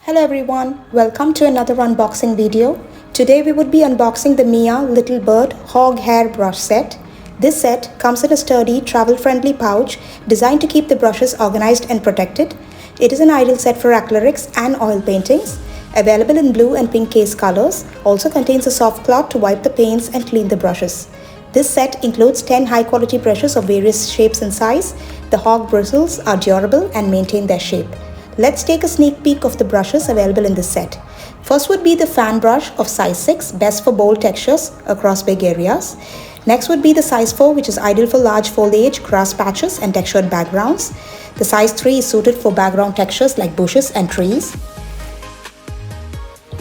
Hello everyone, welcome to another unboxing video. Today we would be unboxing the Miya Little Bird Hog Hair Brush Set. This set comes in a sturdy, travel-friendly pouch designed to keep the brushes organized and protected. It is an ideal set for acrylics and oil paintings. Available in blue and pink case colors, also contains a soft cloth to wipe the paints and clean the brushes. This set includes 10 high-quality brushes of various shapes and size. The hog bristles are durable and maintain their shape. Let's take a sneak peek of the brushes available in this set. First would be the fan brush of size 6, best for bold textures across big areas. Next would be the size 4, which is ideal for large foliage, grass patches and textured backgrounds. The size 3 is suited for background textures like bushes and trees.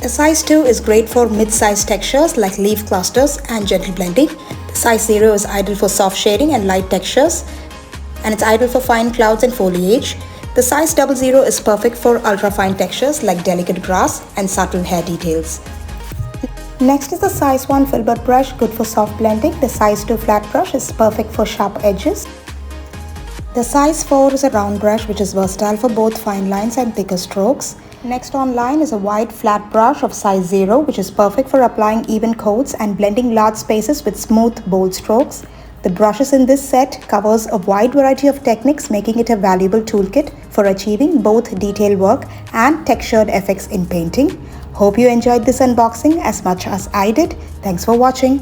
The size 2 is great for mid-sized textures like leaf clusters and gentle blending. The size 0 is ideal for soft shading and light textures, and it's ideal for fine clouds and foliage. The size 00 is perfect for ultra-fine textures like delicate grass and subtle hair details. Next is the size 1 filbert brush, good for soft blending. The size 2 flat brush is perfect for sharp edges. The size 4 is a round brush which is versatile for both fine lines and thicker strokes. Next on line is a wide flat brush of size 0 which is perfect for applying even coats and blending large spaces with smooth, bold strokes. The brushes in this set covers a wide variety of techniques, making it a valuable toolkit for achieving both detail work and textured effects in painting. Hope you enjoyed this unboxing as much as I did. Thanks for watching.